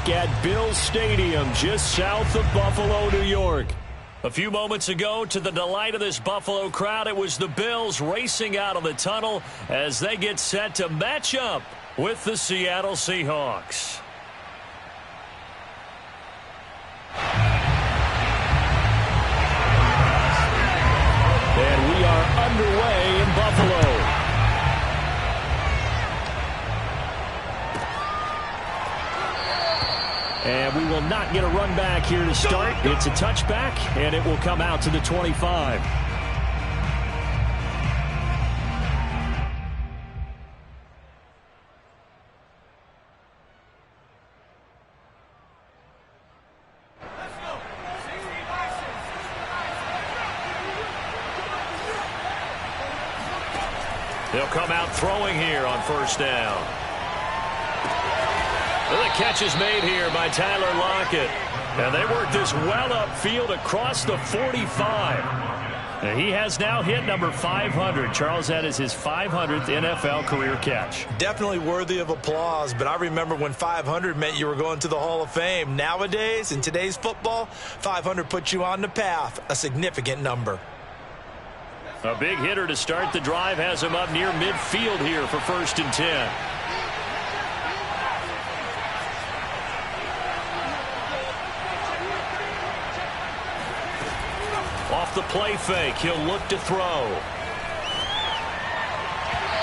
back at Bills Stadium just south of Buffalo, New York. A few moments ago, to the delight of this Buffalo crowd, it was the Bills racing out of the tunnel as they get set to match up with the Seattle Seahawks. And we are underway in Buffalo. And we will not get a run back here to start. It's a touchback, and it will come out to the 25. They'll come out throwing here on first down. Well, the catch is made here by Tyler Lockett. And they work this well upfield across the 45. And he has now hit number 500. Charles, that is his 500th NFL career catch. Definitely worthy of applause, but I remember when 500 meant you were going to the Hall of Fame. Nowadays, in today's football, 500 puts you on the path, a significant number. A big hitter to start the drive has him up near midfield here for 1st and 10. Off the play fake, he'll look to throw.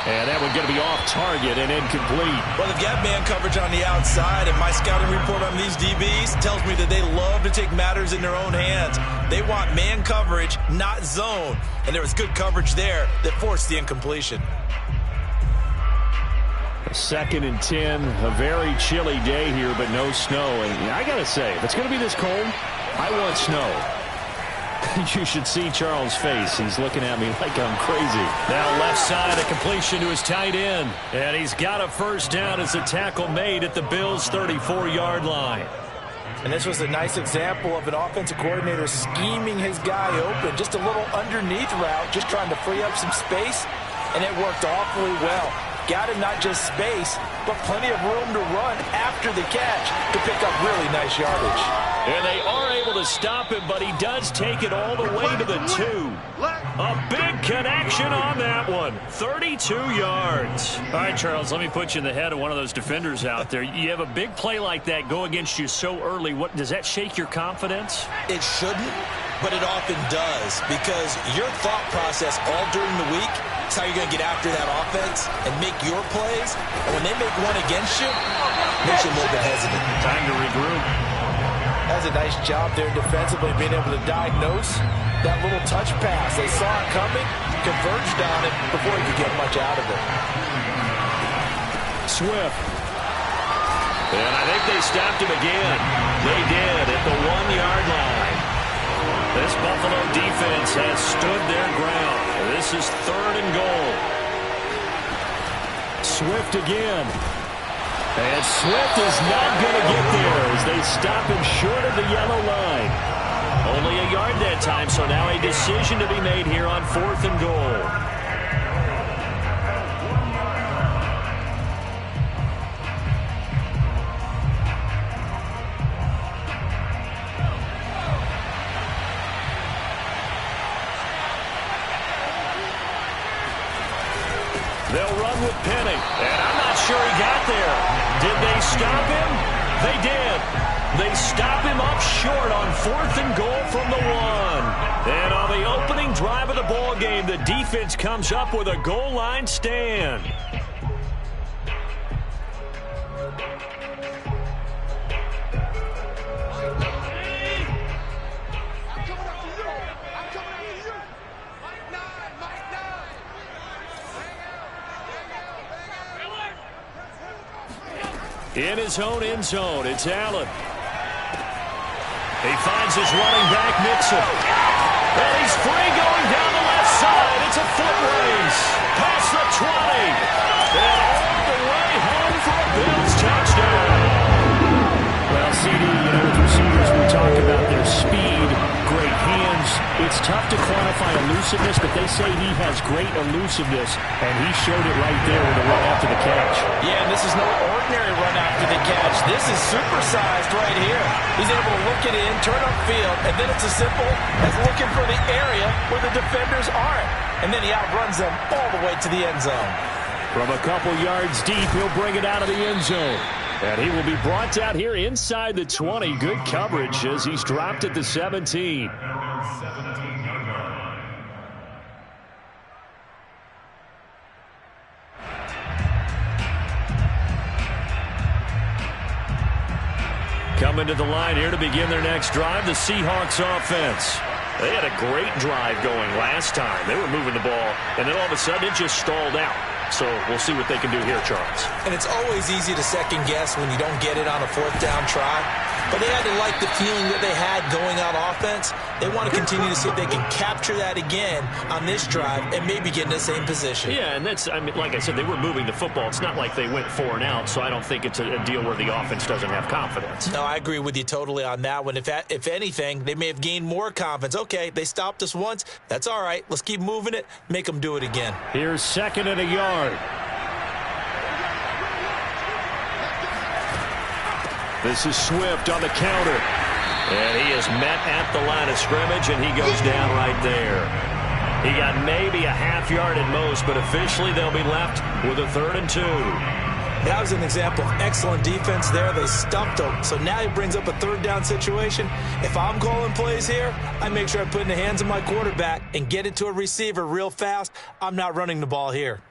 And that one going to be off target and incomplete. Well, they've got man coverage on the outside, and my scouting report on these DBs tells me that they love to take matters in their own hands. They want man coverage, not zone. And there was good coverage there that forced the incompletion. 2nd and 10, a very chilly day here, but no snow. And I got to say, if it's going to be this cold, I want snow. You should see Charles' face. He's looking at me like I'm crazy. Now left side, a completion to his tight end. And he's got a first down as a tackle made at the Bills' 34-yard line. And this was a nice example of an offensive coordinator scheming his guy open. Just a little underneath route, just trying to free up some space. And it worked awfully well. Got him not just space, but plenty of room to run after the catch to pick up really nice yardage. And they are able to stop him, but he does take it all the way to the 2. A big connection on that one. 32 yards. All right, Charles, let me put you in the head of one of those defenders out there. You have a big play like that go against you so early. What does that shake your confidence? It shouldn't, but it often does, because your thought process all during the week is how you're going to get after that offense and make your plays. And when they make one against you, it makes you a little bit hesitant. Time to regroup. That's a nice job there defensively, being able to diagnose that little touch pass. They saw it coming, converged on it before he could get much out of it. Swift. And I think they stopped him again. They did at the 1-yard line. This Buffalo defense has stood their ground. This is 3rd and goal. Swift again. And Swift is not going to get there as they stop him short of the yellow line. Only a yard that time, so now a decision to be made here on 4th and goal. They'll run with Penny, and I'm not sure he got there. Did they stop him? They did. They stop him up short on 4th and goal from the 1. And on the opening drive of the ball game, the defense comes up with a goal line stand. In his own end zone, it's Allen. He finds his running back, Mixon. And he's free going down the left side. It's a foot race. Past the 20. And all the way home for a Bills touchdown. Well, CD, with receivers, we talk about their speed, great hands. It's tough to quantify elusiveness, but they say he has great elusiveness, and he showed it right there with a run after the catch. Yeah, and this is no ordinary run after the catch. This is supersized right here. He's able to look it in, turn upfield, and then it's as simple as looking for the area where the defenders aren't. And then he outruns them all the way to the end zone. From a couple yards deep, he'll bring it out of the end zone. And he will be brought out here inside the 20. Good coverage as he's dropped at the 17. Coming to the line here to begin their next drive, the Seahawks offense. They had a great drive going last time. They were moving the ball, and then all of a sudden it just stalled out. So we'll see what they can do here, Charles. And it's always easy to second guess when you don't get it on a fourth down try. But they had to like the feeling that they had going on offense. They want to continue to see if they can capture that again on this drive and maybe get in the same position. Yeah, and that's, I mean, like I said, they were moving the football. It's not like they went 4 and out, so I don't think it's a deal where the offense doesn't have confidence. No, I agree with you totally on that one. If anything, they may have gained more confidence. Okay, they stopped us once. That's all right. Let's keep moving it. Make them do it again. Here's 2nd and a yard. This is Swift on the counter. And he is met at the line of scrimmage, and he goes down right there. He got maybe a half yard at most, but officially they'll be left with a 3rd and 2. That was an example of excellent defense there. They stumped him. So now he brings up a 3rd down situation. If I'm calling plays here, I make sure I put it in the hands of my quarterback and get it to a receiver real fast. I'm not running the ball here.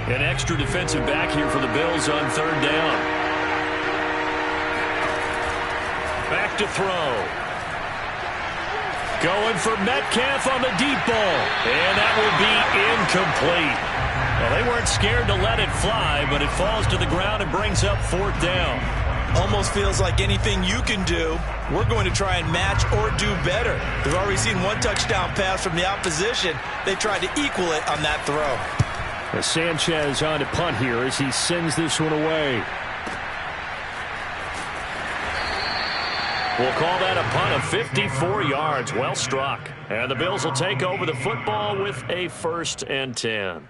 An extra defensive back here for the Bills on 3rd down. Back to throw. Going for Metcalf on the deep ball. And that will be incomplete. Well, they weren't scared to let it fly, but it falls to the ground and brings up 4th down. Almost feels like anything you can do, we're going to try and match or do better. We've already seen one touchdown pass from the opposition. They tried to equal it on that throw. Sanchez on to punt here as he sends this one away. We'll call that a punt of 54 yards. Well struck. And the Bills will take over the football with a 1st and 10.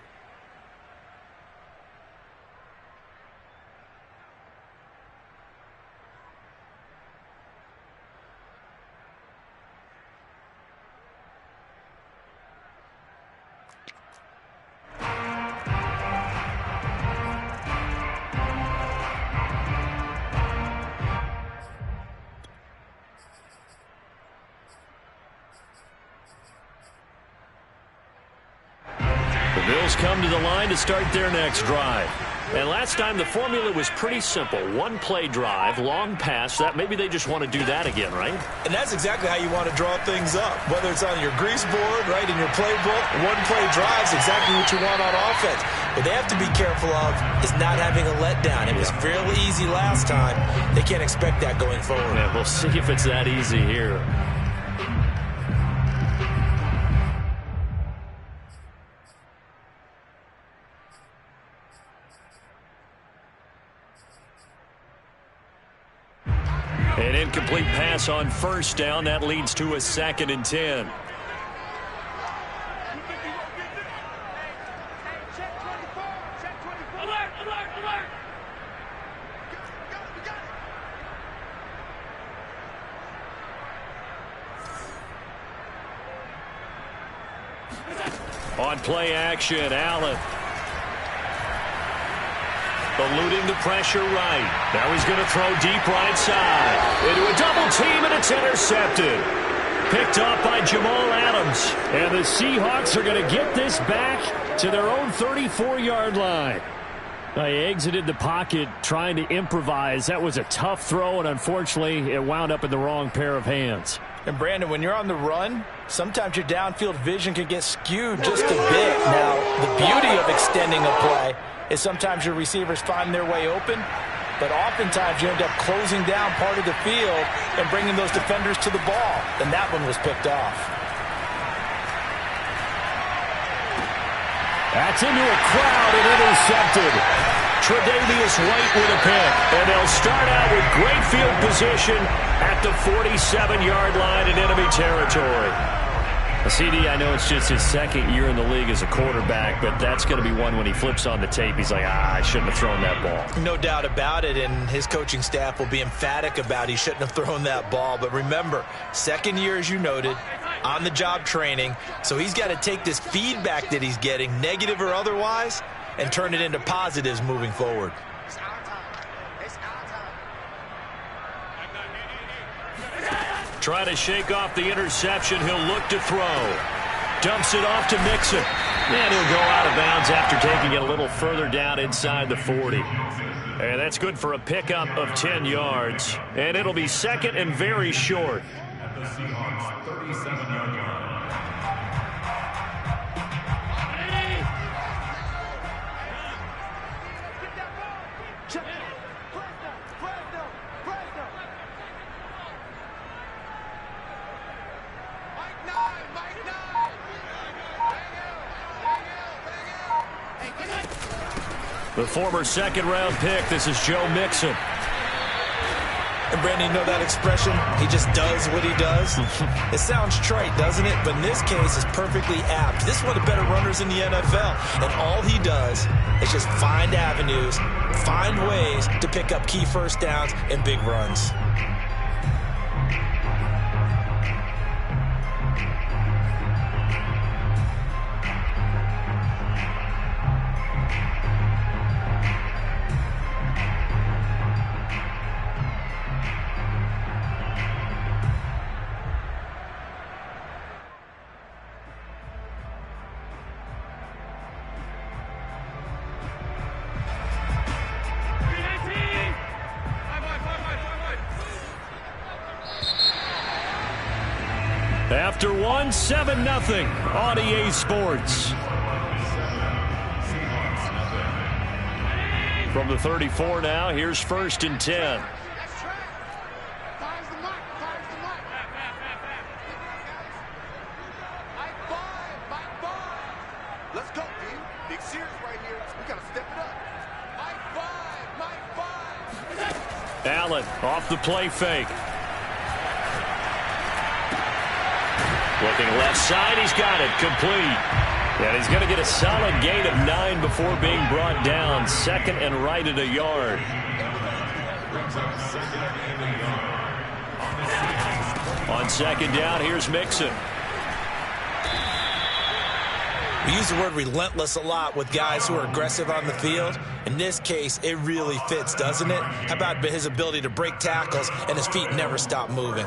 Bills come to the line to start their next drive. And last time the formula was pretty simple. 1-play drive, long pass. That maybe they just want to do that again, right? And that's exactly how you want to draw things up. Whether it's on your grease board, right, in your playbook, 1-play drive is exactly what you want on offense. What they have to be careful of is not having a letdown. It was fairly easy last time. They can't expect that going forward. Yeah, we'll see if it's that easy here. An incomplete pass on 1st down. That leads to a 2nd and 10. On play action, Allen. Eluding the pressure right. Now he's going to throw deep right side. Into a double team, and it's intercepted. Picked off by Jamal Adams. And the Seahawks are going to get this back to their own 34-yard line. They exited the pocket trying to improvise. That was a tough throw, and unfortunately, it wound up in the wrong pair of hands. And, Brandon, when you're on the run, sometimes your downfield vision can get skewed just a bit. Now, the beauty of extending a play is sometimes your receivers find their way open, but oftentimes you end up closing down part of the field and bringing those defenders to the ball. And that one was picked off. That's into a crowd and intercepted. Tre'Davious White with a pick. And they'll start out with great field position at the 47-yard line in enemy territory. CD, I know it's just his second year in the league as a quarterback, but that's going to be one when he flips on the tape. He's like, I shouldn't have thrown that ball. No doubt about it, and his coaching staff will be emphatic about he shouldn't have thrown that ball. But remember, second year, as you noted, on-the-job training, so he's got to take this feedback that he's getting, negative or otherwise, and turn it into positives moving forward. Try to shake off the interception. He'll look to throw. Dumps it off to Mixon. And he'll go out of bounds after taking it a little further down inside the 40. And that's good for a pickup of 10 yards. And it'll be second and very short. At the Seahawks 37-yard line. The former second-round pick, this is Joe Mixon. And Brandon, you know that expression? He just does what he does. It sounds trite, doesn't it? But in this case, it's perfectly apt. This is one of the better runners in the NFL. And all he does is just find avenues, find ways to pick up key first downs and big runs. After one, 7-0 on EA Sports. From the 34 now, here's 1st and 10. Let's go, dude. Big series right here. We got to step it up. Mike 5. Allen off the play fake. Looking left side, he's got it, complete. And he's going to get a solid gain of 9 before being brought down. Second and right at a yard. On second down, here's Mixon. We use the word relentless a lot with guys who are aggressive on the field. In this case, it really fits, doesn't it? How about his ability to break tackles and his feet never stop moving?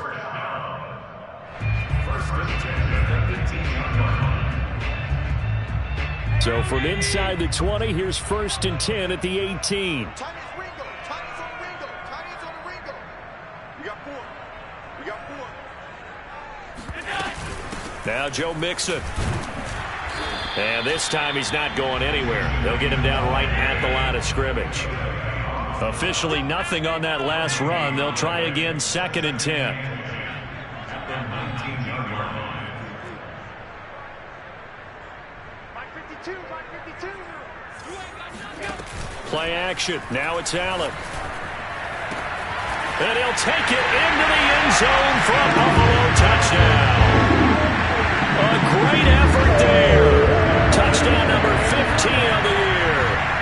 So from inside the 20, here's 1st and 10 at the 18. Tight ends on the Ringo. We got 4. Now Joe Mixon. And this time he's not going anywhere. They'll get him down right at the line of scrimmage. Officially nothing on that last run. They'll try again, 2nd and 10. Play action. Now it's Allen. And he'll take it into the end zone for a Buffalo touchdown. A great effort there. Touchdown number 15 of the year.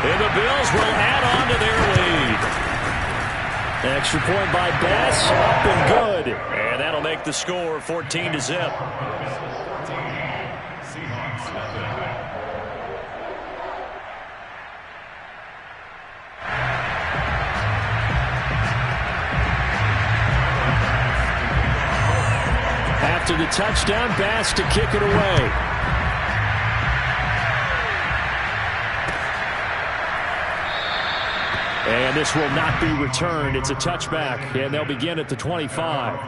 And the Bills will add on to their lead. Extra point by Bass. Up and good. And that'll make the score 14-0. After the touchdown, Bass to kick it away. And this will not be returned. It's a touchback, and they'll begin at the 25.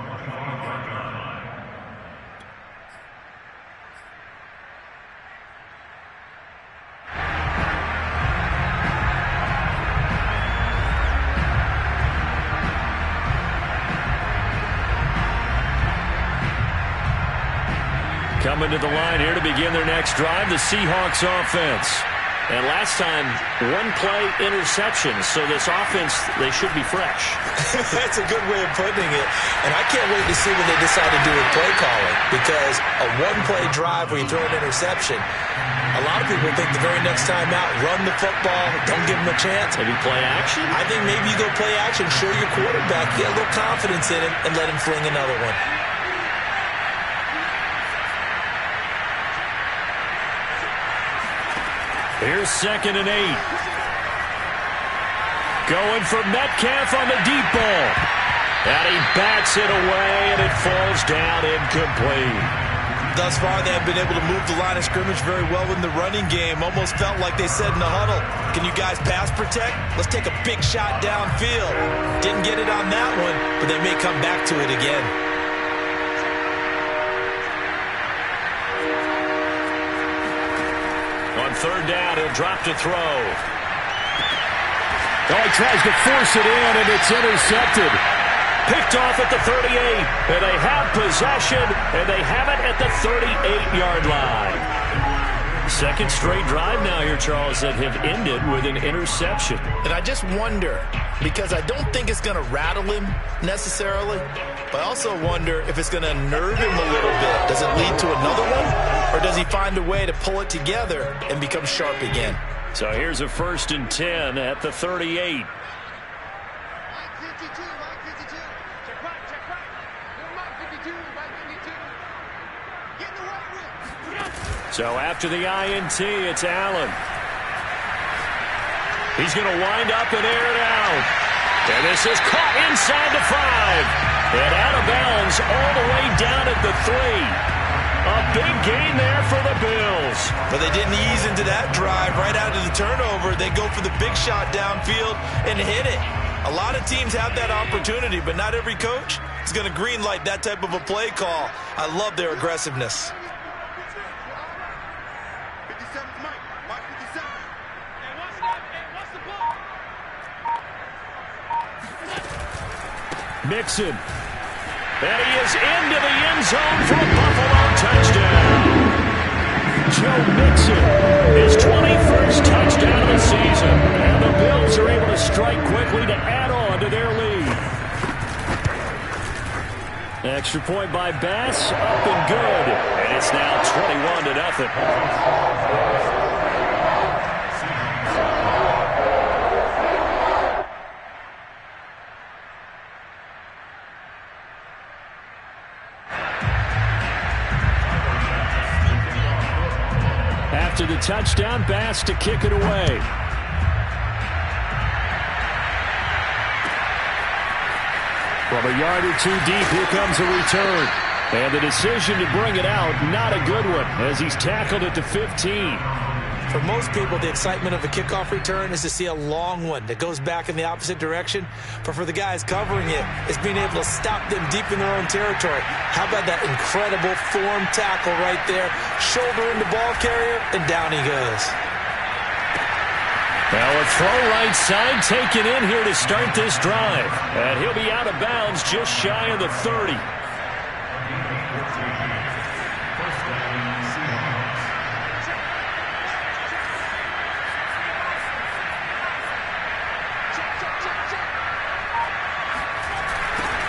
Coming to the line here to begin their next drive, the Seahawks offense. And last time, one-play interception. So this offense, they should be fresh. That's a good way of putting it. And I can't wait to see what they decide to do with play calling, because a one-play drive where you throw an interception, a lot of people think the very next time out, run the football, don't give them a chance. Maybe play action? I think maybe you go play action, show your quarterback, get a little confidence in him, and let him fling another one. Here's 2nd and 8. Going for Metcalf on the deep ball. And he bats it away, and it falls down incomplete. Thus far, they have been able to move the line of scrimmage very well in the running game. Almost felt like they said in the huddle, can you guys pass protect? Let's take a big shot downfield. Didn't get it on that one, but they may come back to it again. On 3rd down, he'll drop to throw. Oh, he tries to force it in, and it's intercepted. Picked off at the 38, and they have possession, and they have it at the 38-yard line. Second straight drive now here, Charles, that have ended with an interception. And I just wonder, because I don't think it's going to rattle him necessarily, but I also wonder if it's going to unnerve him a little bit. Does it lead to another one, or does he find a way to pull it together and become sharp again? So here's a 1st and 10 at the 38. So after the INT, it's Allen. He's going to wind up and air it out. And this is caught inside the 5. And out of bounds all the way down at the 3. A big gain there for the Bills. But they didn't ease into that drive right out of the turnover. They go for the big shot downfield and hit it. A lot of teams have that opportunity, but not every coach is going to green light that type of a play call. I love their aggressiveness. Mixon. And he is into the end zone for a Buffalo touchdown. Joe Mixon, his 21st touchdown of the season. And the Bills are able to strike quickly to add on to their lead. Extra point by Bass, up and good. And it's now 21-0. After the touchdown, Bass to kick it away. From a yard or two deep, here comes a return. And the decision to bring it out, not a good one, as he's tackled at the 15. For most people, the excitement of a kickoff return is to see a long one that goes back in the opposite direction. But for the guys covering it, it's being able to stop them deep in their own territory. How about that incredible form tackle right there? Shoulder in the ball carrier, and down he goes. Now a throw right side taken in here to start this drive. And he'll be out of bounds just shy of the 30.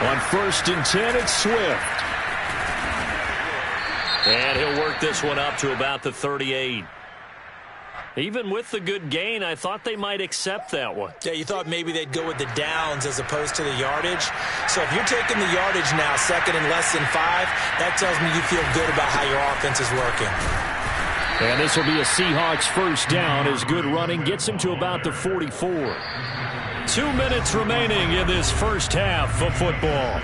On 1st and 10, it's Swift. And he'll work this one up to about the 38. Even with the good gain, I thought they might accept that one. Yeah, you thought maybe they'd go with the downs as opposed to the yardage. So if you're taking the yardage now, 2nd and less than 5, that tells me you feel good about how your offense is working. And this will be a Seahawks 1st down as good running gets him to about the 44. 2 minutes remaining in this first half of football.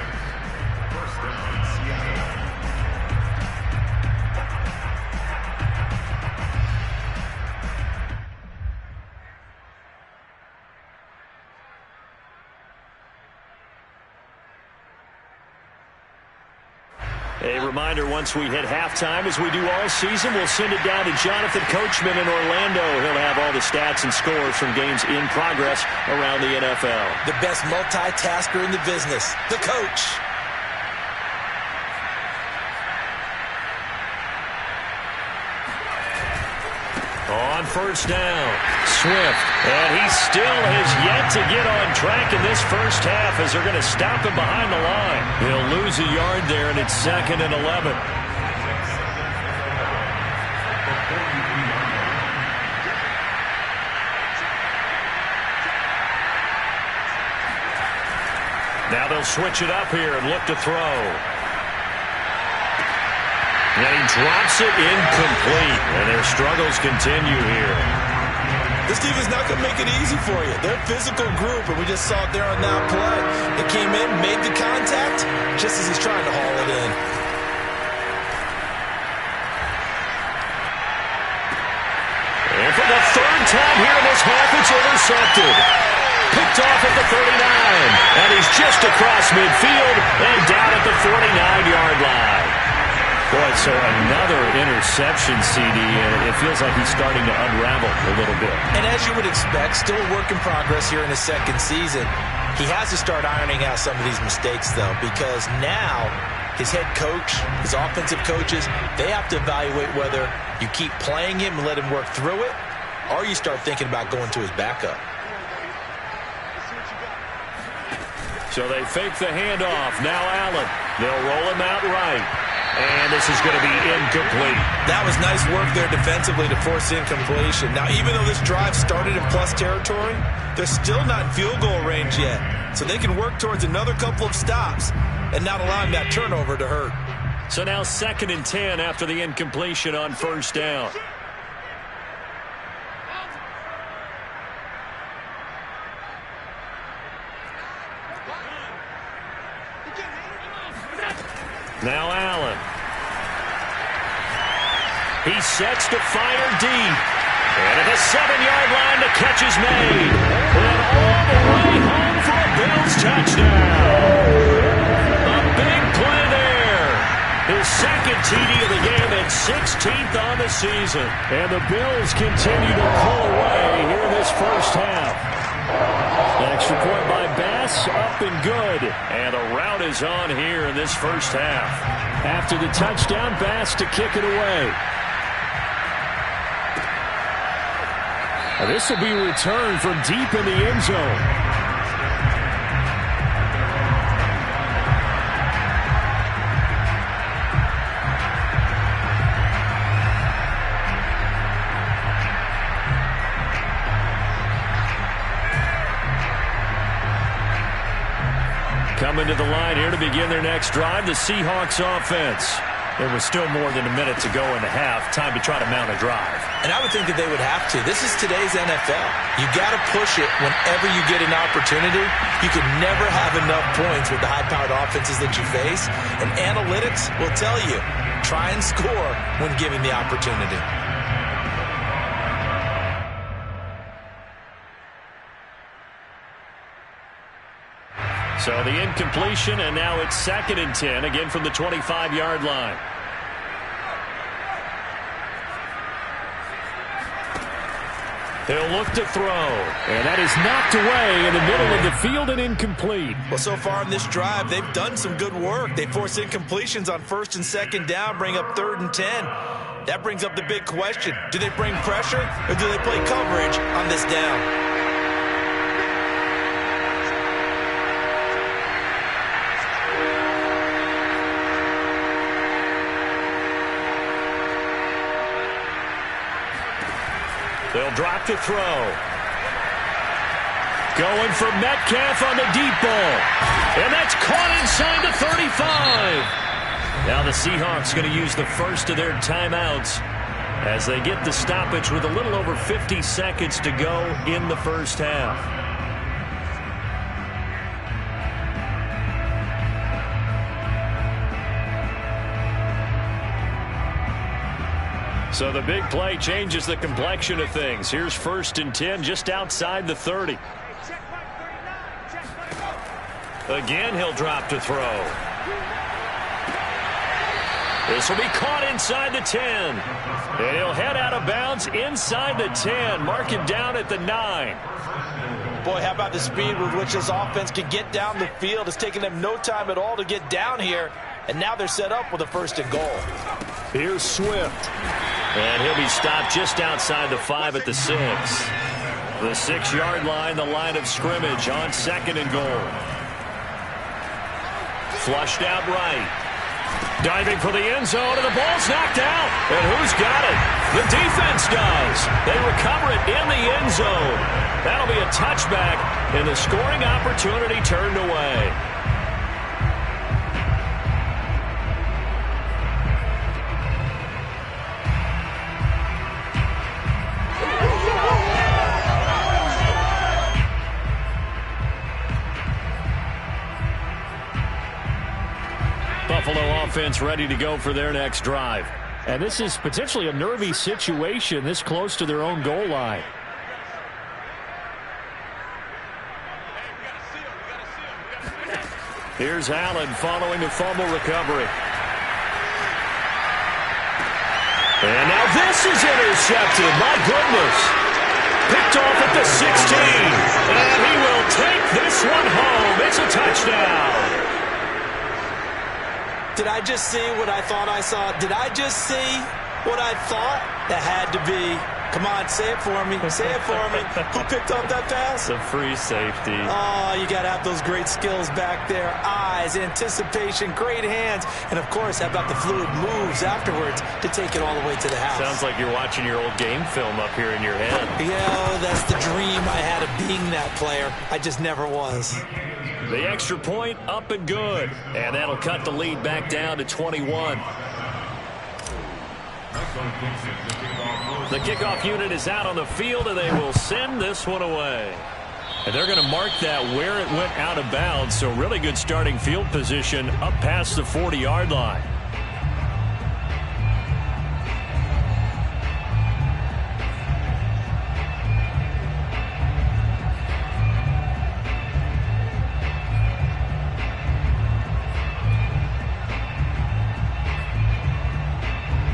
A reminder, once we hit halftime, as we do all season, we'll send it down to Jonathan Coachman in Orlando. He'll have all the stats and scores from games in progress around the NFL. The best multitasker in the business, the coach. On first down. Swift, and he still has yet to get on track in this first half as they're going to stop him behind the line. He'll lose a yard there, and it's 2nd and 11. Now they'll switch it up here and look to throw. And he drops it incomplete, and their struggles continue here. This defense is not going to make it easy for you. They're a physical group, and we just saw it there on that play. It came in, made the contact, just as he's trying to haul it in. And for the 3rd time here in this half, it's intercepted. Picked off at the 39, and he's just across midfield and down at the 49-yard line. Boy, so another interception, CD, and it feels like he's starting to unravel a little bit. And as you would expect, still a work in progress here in his 2nd season. He has to start ironing out some of these mistakes, though, because now his head coach, his offensive coaches, they have to evaluate whether you keep playing him and let him work through it, or you start thinking about going to his backup. So they fake the handoff. Now Allen. They'll roll him out right. And this is going to be incomplete. That was nice work there defensively to force incompletion. Now, even though this drive started in plus territory, they're still not in field goal range yet. So they can work towards another couple of stops and not allowing that turnover to hurt. So now 2nd and 10 after the incompletion on first down. Now Allen. He sets to fire deep. And at the 7-yard line, the catch is made. And all the way home for a Bills touchdown. A big play there. His 2nd TD of the game and 16th on the season. And the Bills continue to pull away here in this first half. Extra point by Bass, up and good. And a rout is on here in this first half. After the touchdown, Bass to kick it away. This will be returned from deep in the end zone. Coming to the line here to begin their next drive, the Seahawks offense. There was still more than a minute to go in the half. Time to try to mount a drive. And I would think that they would have to. This is today's NFL. You got to push it whenever you get an opportunity. You can never have enough points with the high-powered offenses that you face. And analytics will tell you, try and score when given the opportunity. So the incompletion, and now it's 2nd and 10, again from the 25-yard line. He'll look to throw, and that is knocked away in the middle of the field and incomplete. Well, so far in this drive, they've done some good work. They force incompletions on 1st and 2nd down, bring up 3rd and 10. That brings up the big question. Do they bring pressure, or do they play coverage on this down? They'll drop to throw. Going for Metcalf on the deep ball. And that's caught inside the 35. Now the Seahawks going to use the first of their timeouts as they get the stoppage with a little over 50 seconds to go in the first half. So the big play changes the complexion of things. Here's 1st and 10 just outside the 30. Again, he'll drop to throw. This will be caught inside the 10. And he'll head out of bounds inside the 10. Mark him down at the 9. Boy, how about the speed with which this offense can get down the field. It's taken them no time at all to get down here. And now they're set up with a 1st and goal. Here's Swift. And he'll be stopped just outside the 5 at the 6. The 6-yard line, the line of scrimmage on 2nd and goal. Flushed out right. Diving for the end zone, and the ball's knocked out. And who's got it? The defense does. They recover it in the end zone. That'll be a touchback, and the scoring opportunity turned away. Buffalo offense ready to go for their next drive. And this is potentially a nervy situation this close to their own goal line. Here's Allen following a fumble recovery. And now this is intercepted. My goodness. Picked off at the 16. And he will take this one home. It's a touchdown. Did I just see what I thought I saw? Did I just see what I thought? That had to be. Come on, say it for me. Say it for me. Who picked up that pass? The free safety. Oh, you got to have those great skills back there. Eyes, anticipation, great hands. And, of course, how about the fluid moves afterwards to take it all the way to the house? Sounds like you're watching your old game film up here in your head. Yeah, that's the dream I had of being that player. I just never was. The extra point up and good. And that'll cut the lead back down to 21. The kickoff unit is out on the field, and they will send this one away. And they're going to mark that where it went out of bounds, so really good starting field position up past the 40-yard line.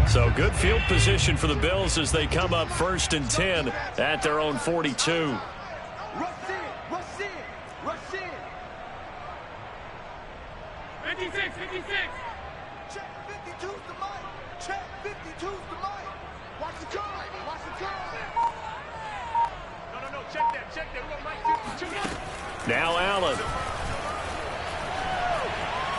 So good field position for the Bills as they come up 1st and 10 at their own 42. Rush in, rush in, rush in. 56, 56. Check 52's the mic. Check 52's the mic. Watch the time, watch the time. No, check that. We're on mic 52. Now Allen.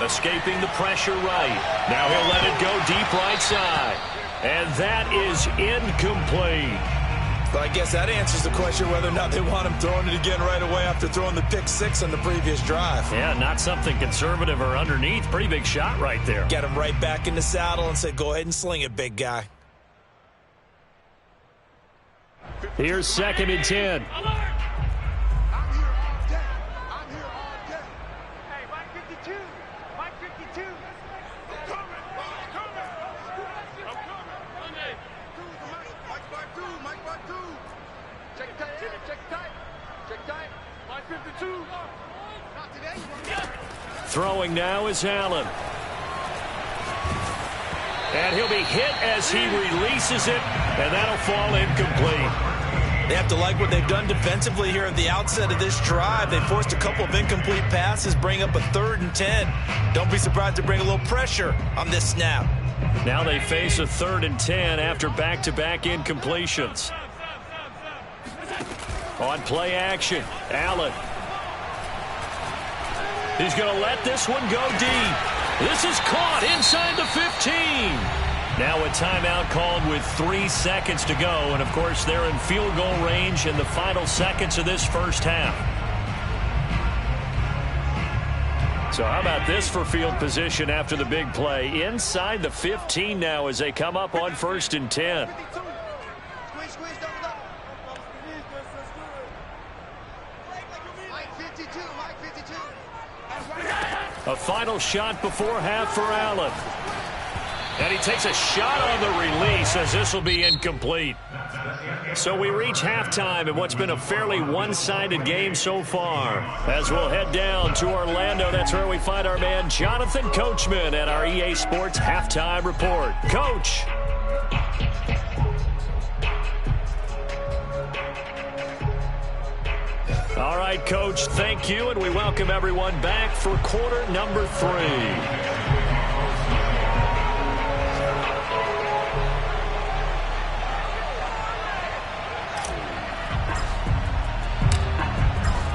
Escaping the pressure right. Now he'll let it go deep right side. And that is incomplete. But I guess that answers the question whether or not they want him throwing it again right away after throwing the pick 6 on the previous drive. Yeah, not something conservative or underneath. Pretty big shot right there. Get him right back in the saddle and say, go ahead and sling it, big guy. Here's 2nd and 10. Throwing now is Allen. And he'll be hit as he releases it, and that'll fall incomplete. They have to like what they've done defensively here at the outset of this drive. They forced a couple of incomplete passes, bring up a 3rd and 10. Don't be surprised to bring a little pressure on this snap. Now they face a 3rd and 10 after back-to-back incompletions. On play action, Allen. He's going to let this one go deep. This is caught inside the 15. Now a timeout called with 3 seconds to go. And, of course, they're in field goal range in the final seconds of this first half. So how about this for field position after the big play? Inside the 15 now as they come up on 1st and 10. Squeeze, double up. Mike 52, Mike 52. A final shot before half for Allen. And he takes a shot on the release as this will be incomplete. So we reach halftime in what's been a fairly one-sided game so far. As we'll head down to Orlando, that's where we find our man Jonathan Coachman at our EA Sports Halftime Report. Coach. All right, Coach, thank you, and we welcome everyone back for quarter number 3.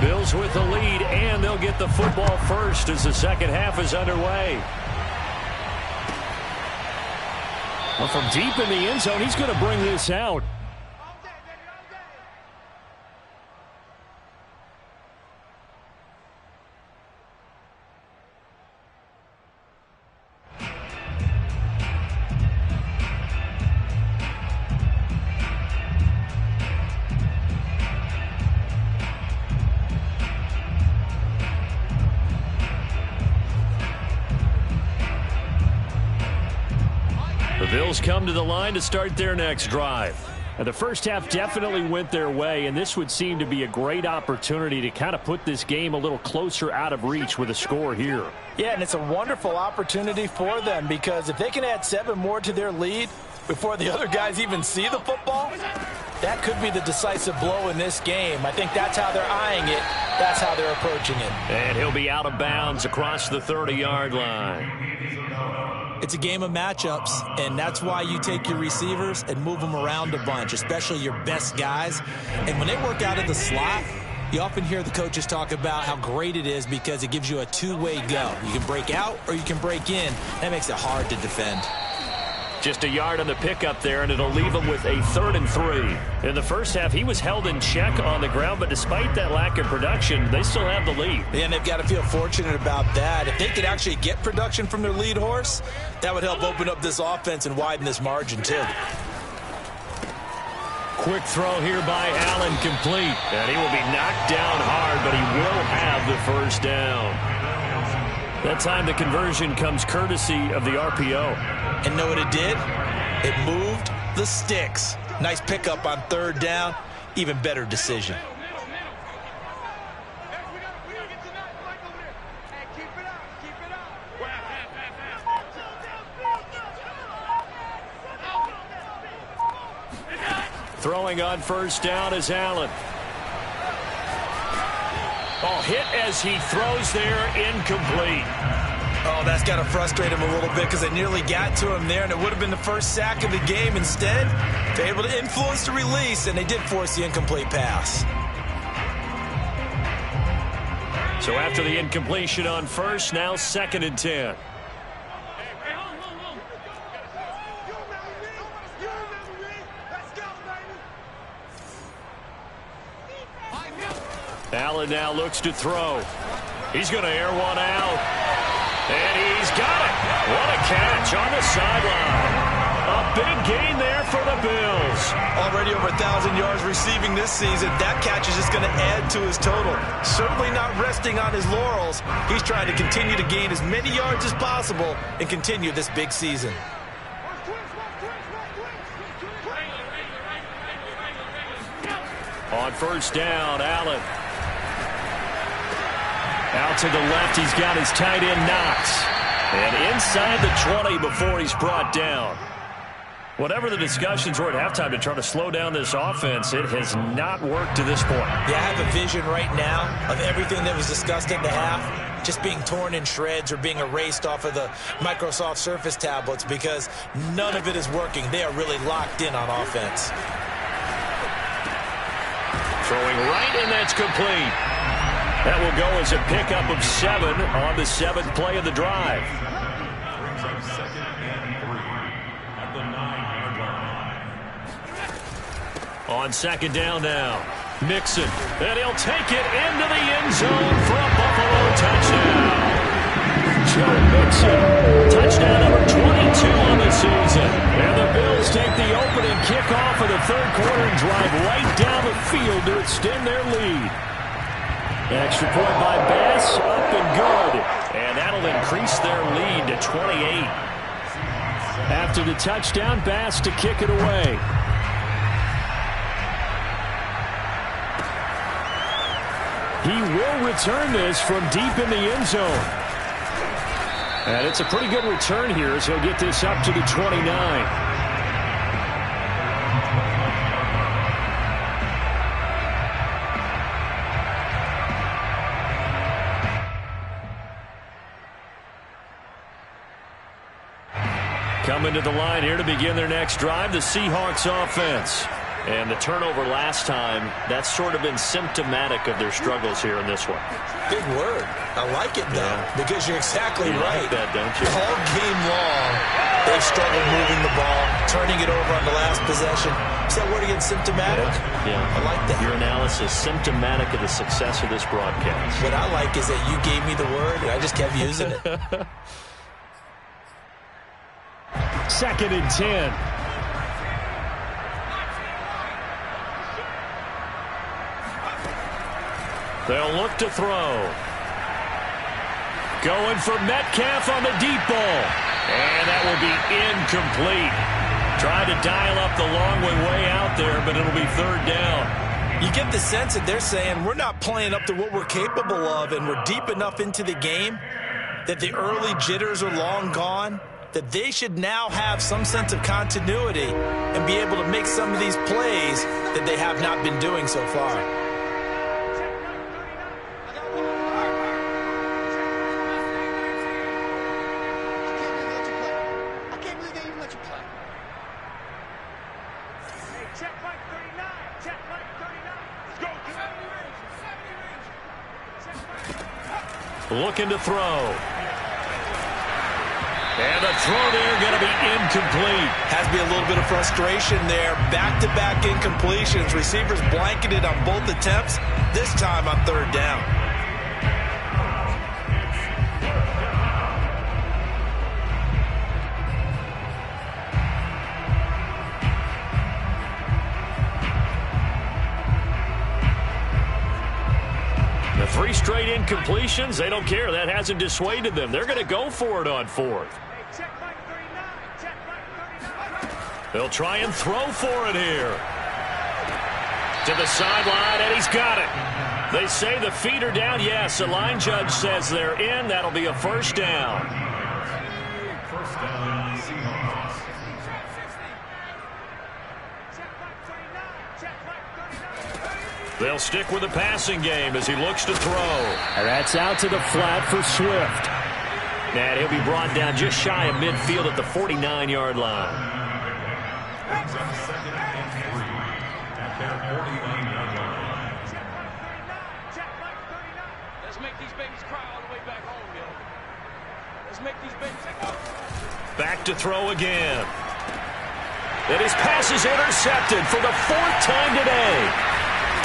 Bills with the lead, and they'll get the football first as the second half is underway. Well, from deep in the end zone, he's going to bring this out. The Bills come to the line to start their next drive. Now, the first half definitely went their way, and this would seem to be a great opportunity to kind of put this game a little closer out of reach with a score here. Yeah, and it's a wonderful opportunity for them because if they can add 7 more to their lead before the other guys even see the football, that could be the decisive blow in this game. I think that's how they're eyeing it. That's how they're approaching it. And he'll be out of bounds across the 30-yard line. It's a game of matchups, and that's why you take your receivers and move them around a bunch, especially your best guys. And when they work out of the slot, you often hear the coaches talk about how great it is because it gives you a two-way go. You can break out or you can break in. That makes it hard to defend. Just a yard on the pickup there, and it'll leave him with a 3rd and 3. In the first half, he was held in check on the ground, but despite that lack of production, they still have the lead. And they've got to feel fortunate about that. If they could actually get production from their lead horse, that would help open up this offense and widen this margin, too. Quick throw here by Allen, complete. And he will be knocked down hard, but he will have the first down. That time the conversion comes courtesy of the RPO. And know what it did? It moved the sticks. Nice pickup on 3rd down. Even better decision. Throwing on 1st down is Allen. Ball hit as he throws there, incomplete. Oh, that's got to frustrate him a little bit because they nearly got to him there, and it would have been the first sack of the game. Instead, they're able to influence the release, and they did force the incomplete pass. So after the incompletion on 1st, now 2nd and 10. Allen now looks to throw. He's going to air one out. And he's got it. What a catch on the sideline. A big gain there for the Bills. Already over 1,000 yards receiving this season. That catch is just going to add to his total. Certainly not resting on his laurels. He's trying to continue to gain as many yards as possible and continue this big season. On 1st down, Allen. Out to the left, he's got his tight end Knox. And inside the 20 before he's brought down. Whatever the discussions were at halftime to try to slow down this offense, it has not worked to this point. Yeah, I have a vision right now of everything that was discussed at the half just being torn in shreds or being erased off of the Microsoft Surface tablets because none of it is working. They are really locked in on offense. Throwing right, and that's complete. That will go as a pickup of 7 on the 7th play of the drive. Brings up 2nd and 3 at the 9-yard line. On 2nd down now, Mixon, and he'll take it into the end zone for a Buffalo touchdown. Joe Mixon, touchdown number 22 on the season. And the Bills take the opening kickoff of the 3rd quarter and drive right down the field to extend their lead. Extra point by Bass, up and good. And that'll increase their lead to 28. After the touchdown, Bass to kick it away. He will return this from deep in the end zone. And it's a pretty good return here as he'll get this up to the 29. Coming to the line here to begin their next drive, the Seahawks offense. And the turnover last time, that's sort of been symptomatic of their struggles here in this one. Big word. I like it, though, because you're exactly right. Like that, don't you? All game long, they've struggled moving the ball, turning it over on the last possession. Is that word again, symptomatic? Yeah. I like that. Your analysis, symptomatic of the success of this broadcast. What I like is that you gave me the word, and I just kept using it. 2nd and 10. They'll look to throw. Going for Metcalf on the deep ball. And that will be incomplete. Tried to dial up the long way out there, but it'll be 3rd down. You get the sense that they're saying we're not playing up to what we're capable of, and we're deep enough into the game that the early jitters are long gone, that they should now have some sense of continuity and be able to make some of these plays that they have not been doing so far. Looking to throw. And the throw there going to be incomplete. Has to be a little bit of frustration there. Back-to-back incompletions. Receivers blanketed on both attempts, this time on 3rd down. The 3 straight incompletions, they don't care. That hasn't dissuaded them. They're going to go for it on 4th. They'll try and throw for it here. To the sideline, and he's got it. They say the feet are down. Yes, the line judge says they're in. That'll be a 1st down. 1st down, Seahawks. They'll stick with the passing game as he looks to throw. And that's out to the flat for Swift. And he'll be brought down just shy of midfield at the 49-yard line. Brings up 2nd and 3 at their 49-yard line. Let's make these babies cry all the way back home, yo. Let's make these babies go. Back to throw again. And his pass is intercepted for the 4th time today.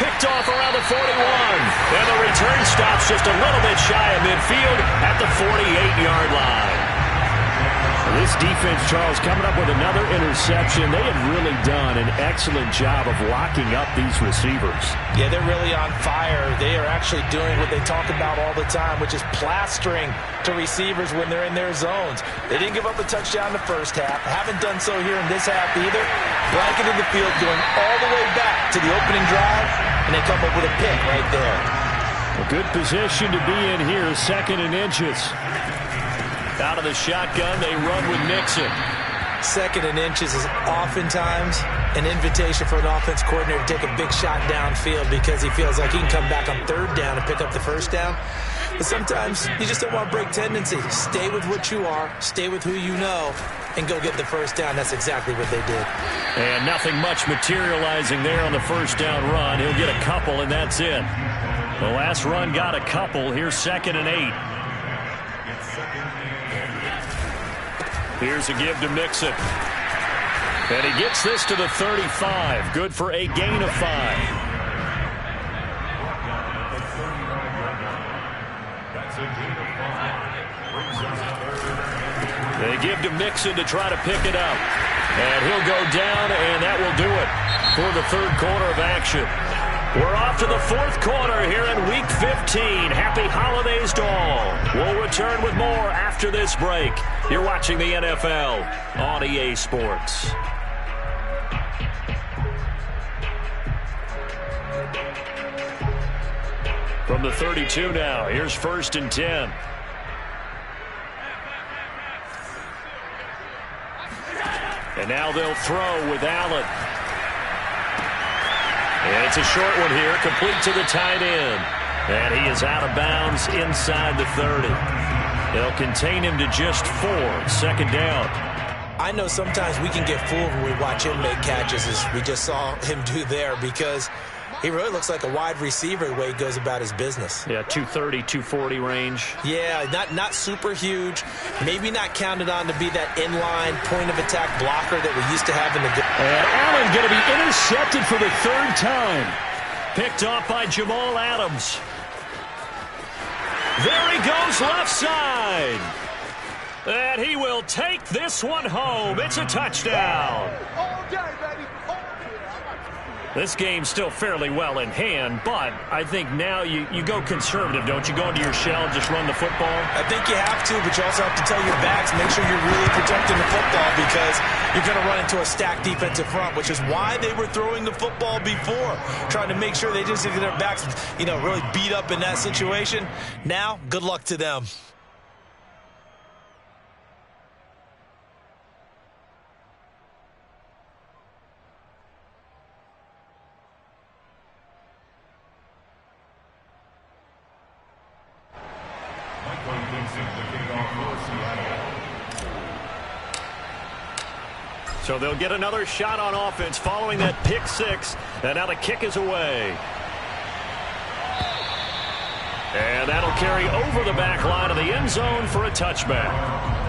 Picked off around the 41. And the return stops just a little bit shy of midfield at the 48-yard line. This defense, Charles, coming up with another interception. They have really done an excellent job of locking up these receivers. Yeah, they're really on fire. They are actually doing what they talk about all the time, which is plastering to receivers when they're in their zones. They didn't give up a touchdown in the first half. Haven't done so here in this half either. Blanketed the field, going all the way back to the opening drive, and they come up with a pick right there. A good position to be in here, 2nd and inches. Out of the shotgun, they run with Nixon. 2nd and inches is oftentimes an invitation for an offense coordinator to take a big shot downfield because he feels like he can come back on 3rd down and pick up the 1st down. But sometimes you just don't want to break tendency. Stay with what you are, stay with who you know, and go get the 1st down. That's exactly what they did. And nothing much materializing there on the 1st down run. He'll get a couple, and that's it. The last run got a couple. Here's 2nd and 8. Here's a give to Mixon. And he gets this to the 35. Good for a gain of 5. That's a gain of 5. They give to Mixon to try to pick it up. And he'll go down, and that will do it for the 3rd quarter of action. We're off to the 4th quarter here in Week 15. Happy holidays to all. We'll return with more after this break. You're watching the NFL on EA Sports. From the 32 now, here's 1st and 10. And now they'll throw with Allen. And it's a short one here, complete to the tight end. And he is out of bounds inside the 30. They'll contain him to just 4, 2nd down. I know sometimes we can get fooled when we watch him make catches, as we just saw him do there, because he really looks like a wide receiver the way he goes about his business. Yeah, 230, 240 range. Yeah, not super huge. Maybe not counted on to be that inline point-of-attack blocker that we used to have in the game. And Allen going to be intercepted for the third time. Picked off by Jamal Adams. There he goes left side. And he will take this one home. It's a touchdown. All day, baby. All day. This game's still fairly well in hand, but I think now you go conservative, don't you? Go into your shell and just run the football? I think you have to, but you also have to tell your backs, make sure you're really protecting the football, because you're going to run into a stacked defensive front, which is why they were throwing the football before, trying to make sure they just get their backs, really beat up in that situation. Now, good luck to them. So they'll get another shot on offense following that pick six. And now the kick is away. And that'll carry over the back line of the end zone for a touchback.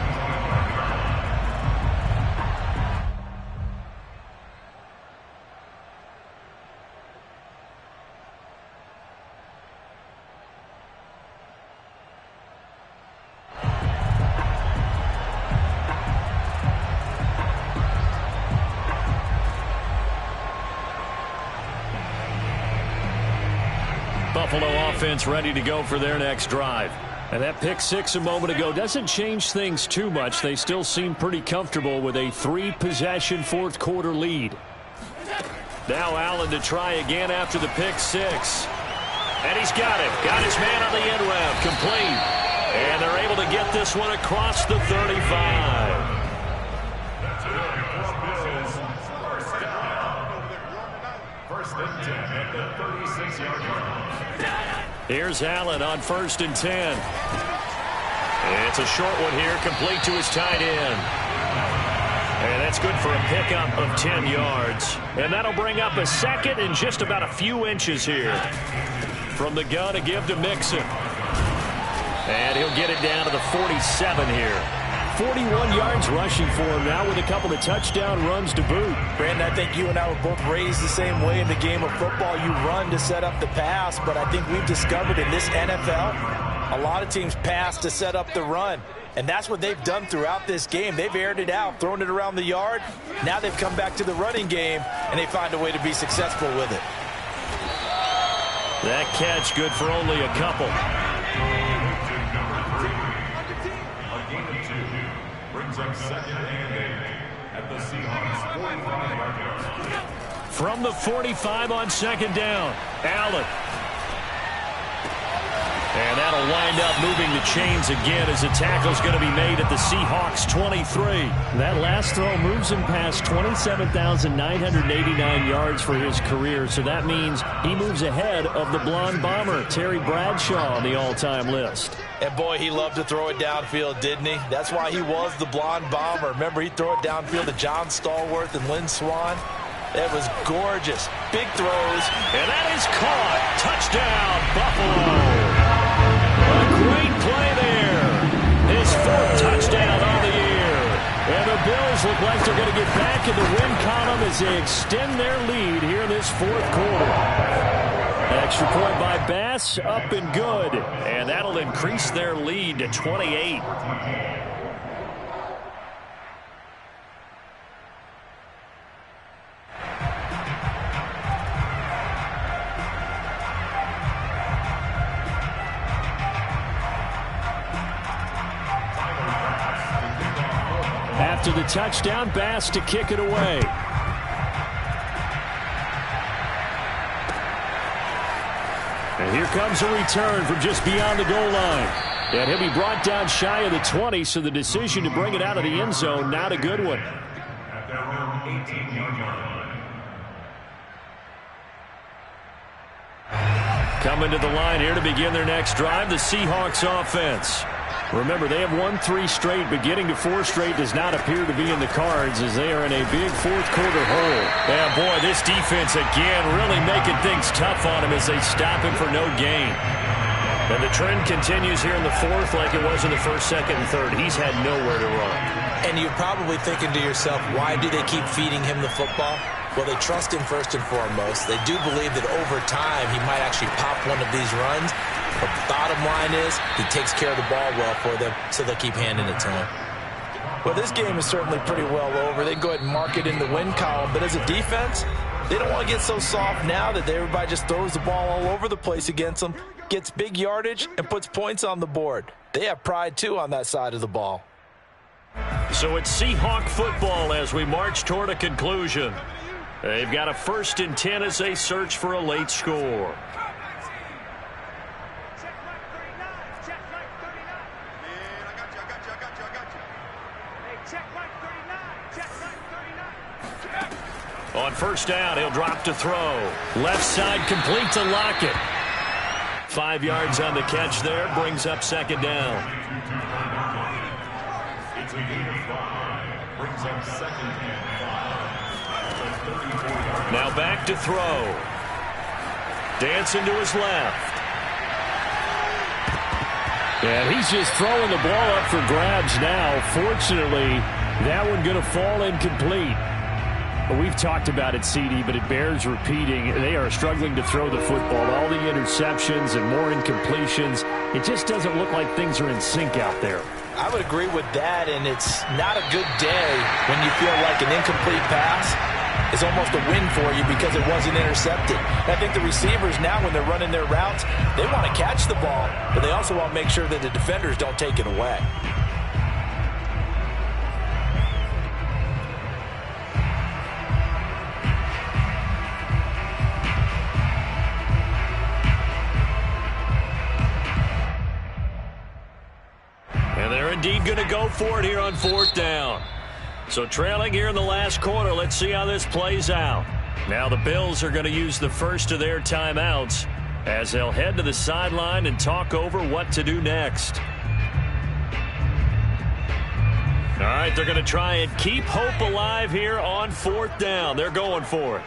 Buffalo offense ready to go for their next drive. And that pick six a moment ago doesn't change things too much. They still seem pretty comfortable with a 3-possession fourth quarter lead. Now Allen to try again after the pick six. And he's got it. Got his man on the end route. Complete. And they're able to get this one across the 35. First and 10 at the 36-yard line. Here's Allen on 1st and 10. It's a short one here, complete to his tight end. And that's good for a pickup of 10 yards. And that'll bring up a second and just about a few inches here. From the gun, a give to Mixon. And he'll get it down to the 47 here. 41 yards rushing for him now with a couple of touchdown runs to boot. Brandon, I think you and I were both raised the same way in the game of football. You run to set up the pass, but I think we've discovered in this NFL, a lot of teams pass to set up the run. And that's what they've done throughout this game. They've aired it out, thrown it around the yard. Now they've come back to the running game, and they find a way to be successful with it. That catch good for only a couple. Up 2nd and 8 at the Seahawks 45-yard line. From the 45 on 2nd down, Allen. And that'll wind up moving the chains again as a tackle's going to be made at the Seahawks 23. That last throw moves him past 27,989 yards for his career, so that means he moves ahead of the blonde bomber, Terry Bradshaw, on the all-time list. And boy, he loved to throw it downfield, didn't he? That's why he was the blonde bomber. Remember, he'd throw it downfield to John Stallworth and Lynn Swann. It was gorgeous. Big throws. And that is caught. Touchdown, Buffalo. A great play there. His 4th touchdown on the year. And the Bills look like they're going to get back in the win column as they extend their lead here in this 4th quarter. Extra point by Bass, up and good. And that'll increase their lead to 28. After the touchdown, Bass to kick it away. And here comes a return from just beyond the goal line. And he'll be brought down shy of the 20, so the decision to bring it out of the end zone, not a good one. At their own 18-yard line. Coming to the line here to begin their next drive, the Seahawks offense. Remember, they have won 3 straight, but getting to 4 straight does not appear to be in the cards as they are in a big fourth-quarter hole. Yeah, boy, this defense again really making things tough on him as they stop him for no gain. And the trend continues here in the fourth like it was in the first, second, and third. He's had nowhere to run. And you're probably thinking to yourself, why do they keep feeding him the football? Well, they trust him first and foremost. They do believe that over time he might actually pop one of these runs. But the bottom line is he takes care of the ball well for them, so they'll keep handing it to him. Well, this game is certainly pretty well over. They go ahead and mark it in the win column. But as a defense, they don't want to get so soft now that everybody just throws the ball all over the place against them, gets big yardage, and puts points on the board. They have pride, too, on that side of the ball. So it's Seahawk football as we march toward a conclusion. They've got a 1st and 10 as they search for a late score. On 1st down, he'll drop to throw. Left side complete to Lockett. 5 yards on the catch there, brings up 2nd down. It's a gain of 5. Brings up 2nd and 5. Now back to throw. Dancing to his left. And he's just throwing the ball up for grabs now. Fortunately, that one going to fall incomplete. We've talked about it, CD, but it bears repeating. They are struggling to throw the football. All the interceptions and more incompletions. It just doesn't look like things are in sync out there. I would agree with that, and it's not a good day when you feel like an incomplete pass is almost a win for you because it wasn't intercepted. And I think the receivers now, when they're running their routes, they want to catch the ball, but they also want to make sure that the defenders don't take it away. Indeed going to go for it here on 4th down. So trailing here in the last quarter. Let's see how this plays out. Now the Bills are going to use the first of their timeouts as they'll head to the sideline and talk over what to do next. All right, they're going to try and keep hope alive here on 4th down. They're going for it.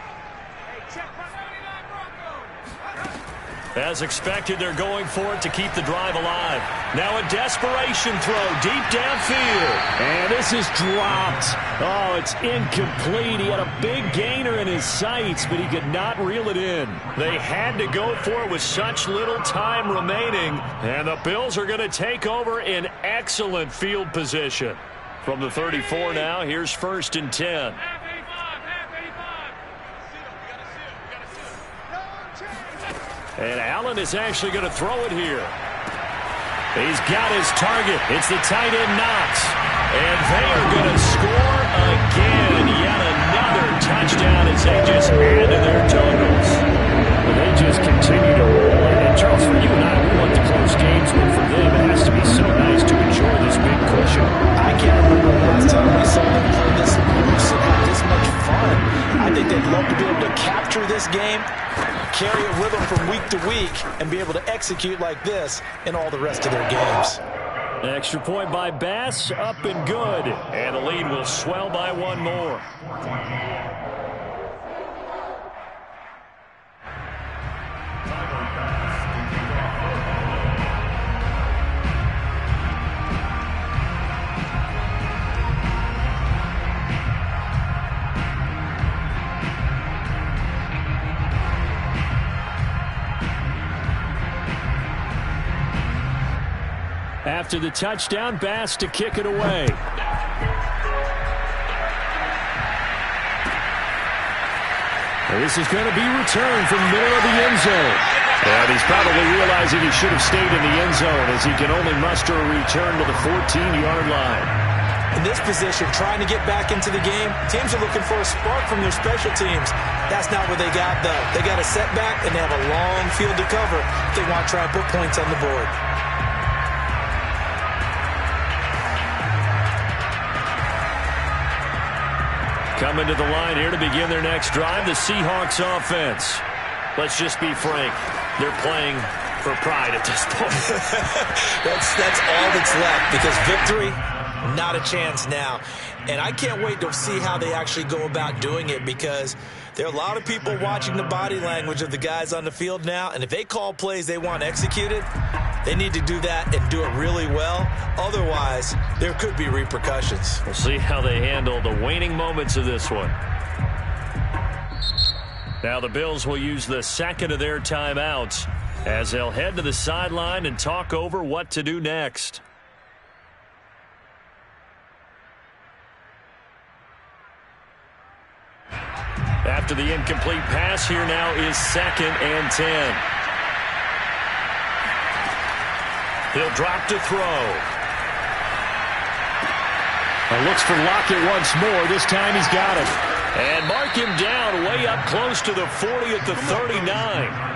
As expected, they're going for it to keep the drive alive. Now a desperation throw deep downfield. And this is dropped. Oh, it's incomplete. He had a big gainer in his sights, but he could not reel it in. They had to go for it with such little time remaining. And the Bills are going to take over in excellent field position. From the 34 now, here's 1st and 10. And Allen is actually going to throw it here. He's got his target. It's the tight end Knox. And they are going to score again. Yet another touchdown as they just add to their totals. Well, they just continue to roll. And Charles, for you and I, we want the close games, but for them, it has to be so nice to enjoy this big cushion. I can't remember the last time we saw them play this close and have this much fun. I think they'd love to be able to capture this game, carry it with them from week to week, and be able to execute like this in all the rest of their games. An extra point by Bass, up and good. And the lead will swell by one more. After the touchdown, Bass to kick it away. And this is going to be returned from the middle of the end zone. And he's probably realizing he should have stayed in the end zone as he can only muster a return to the 14-yard line. In this position, trying to get back into the game, teams are looking for a spark from their special teams. That's not what they got, though. They got a setback, and they have a long field to cover if they want to try and put points on the board. Coming to the line here to begin their next drive, the Seahawks offense. Let's just be frank. They're playing for pride at this point. That's all that's left, because victory, not a chance now. And I can't wait to see how they actually go about doing it, because there are a lot of people watching the body language of the guys on the field now, and if they call plays they want executed, they need to do that and do it really well. Otherwise, there could be repercussions. We'll see how they handle the waning moments of this one. Now the Bills will use the second of their timeouts as they'll head to the sideline and talk over what to do next. After the incomplete pass, here now is 2nd and 10. He'll drop to throw. Looks for Lockett once more. This time he's got it. And mark him down way up close to the 40 at the 39.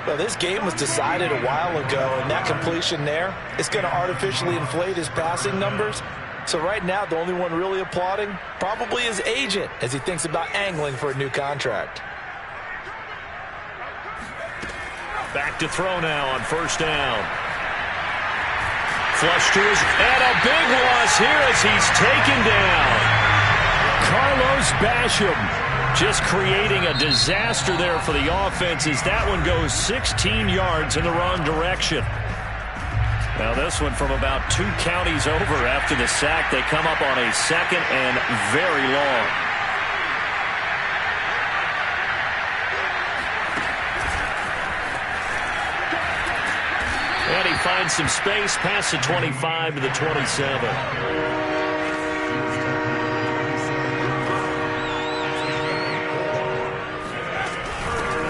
Well, this game was decided a while ago, and that completion there is going to artificially inflate his passing numbers. So right now, the only one really applauding probably his agent as he thinks about angling for a new contract. Back to throw now on 1st down. Flush to his, and a big loss here as he's taken down. Carlos Basham just creating a disaster there for the offense as that one goes 16 yards in the wrong direction. Now this one from about 2 counties over after the sack. They come up on a 2nd and very long. And he finds some space past the 25 to the 27.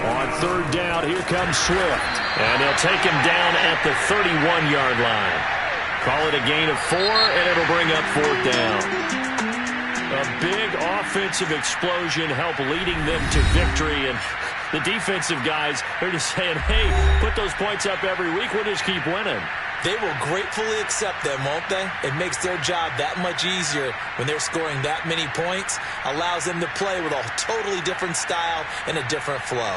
On 3rd down, here comes Swift. And they'll take him down at the 31-yard line. Call it a gain of 4, and it'll bring up 4th down. A big offensive explosion helped leading them to victory. And the defensive guys, they're just saying, hey, put those points up every week. We'll just keep winning. They will gratefully accept them, won't they? It makes their job that much easier when they're scoring that many points. Allows them to play with a totally different style and a different flow.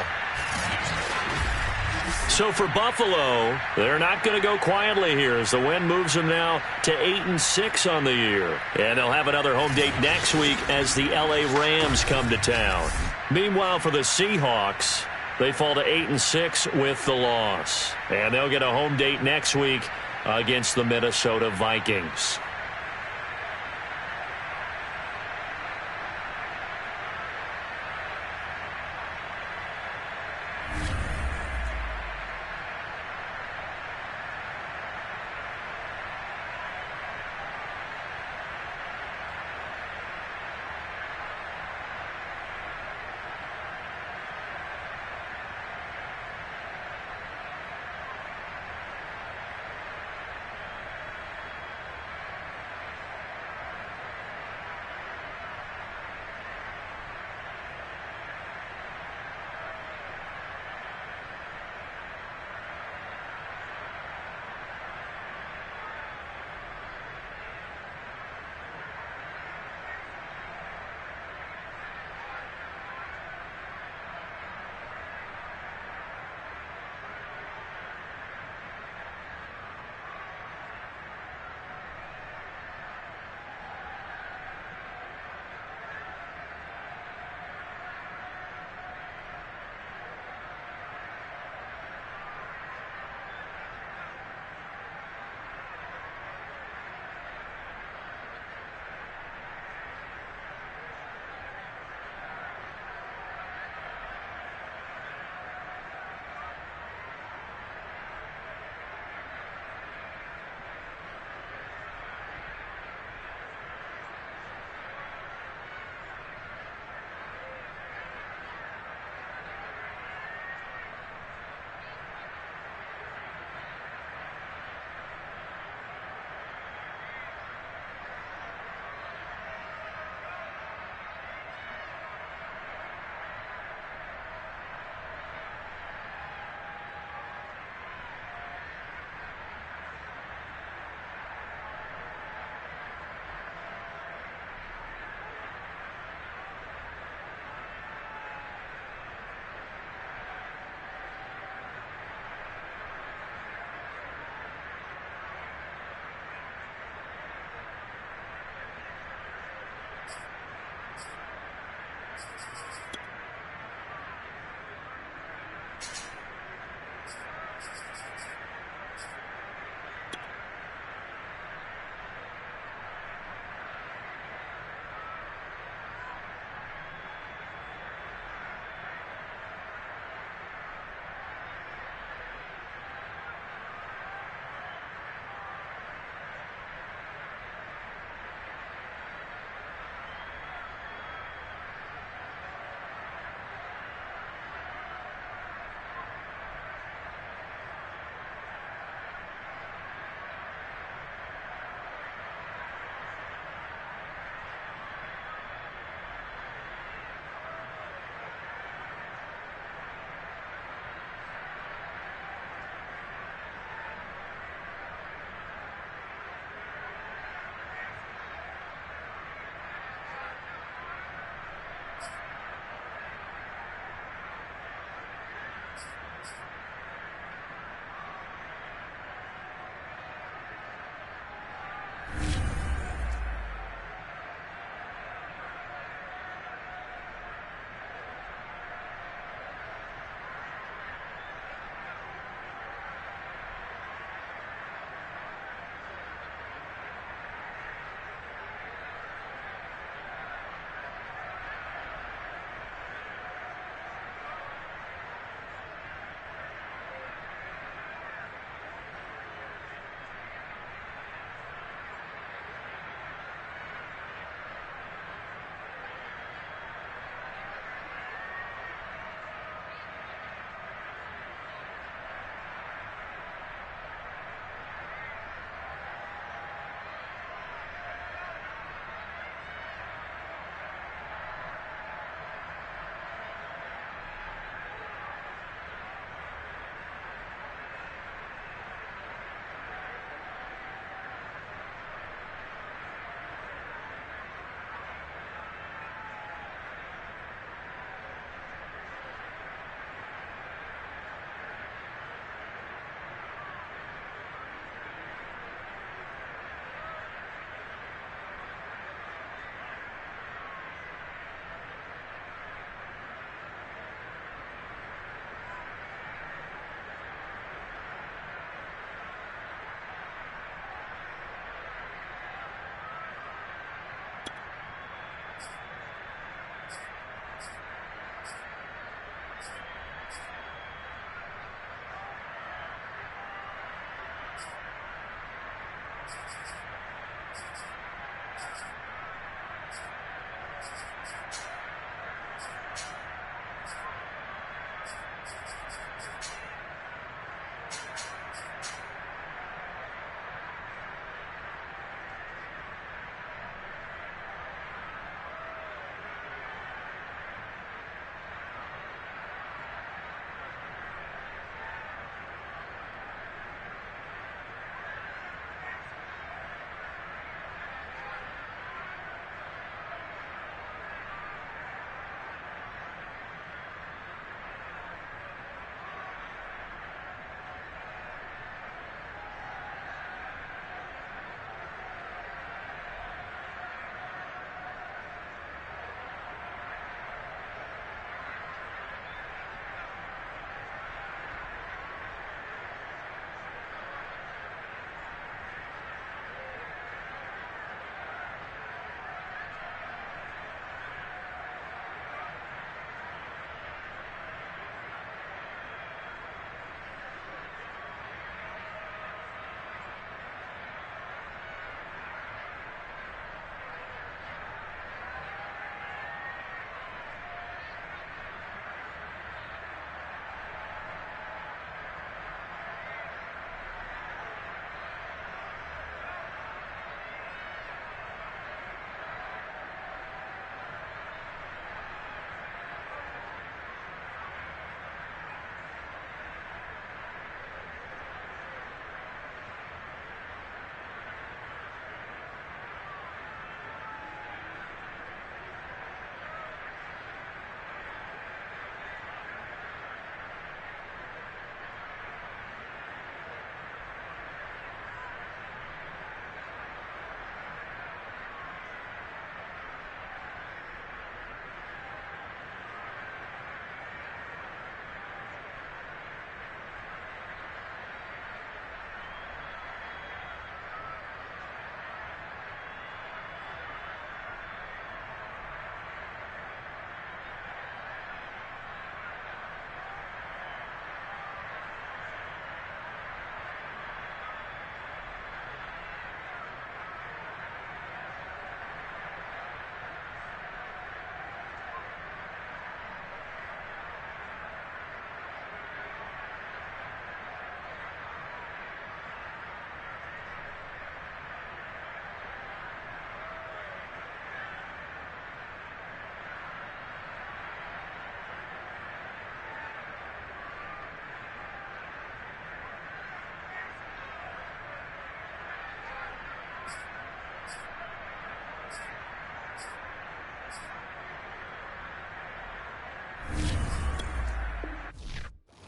So for Buffalo, they're not going to go quietly here as the win moves them now to 8-6 on the year. And they'll have another home date next week as the LA Rams come to town. Meanwhile, for the Seahawks, they fall to 8-6 with the loss. And they'll get a home date next week against the Minnesota Vikings.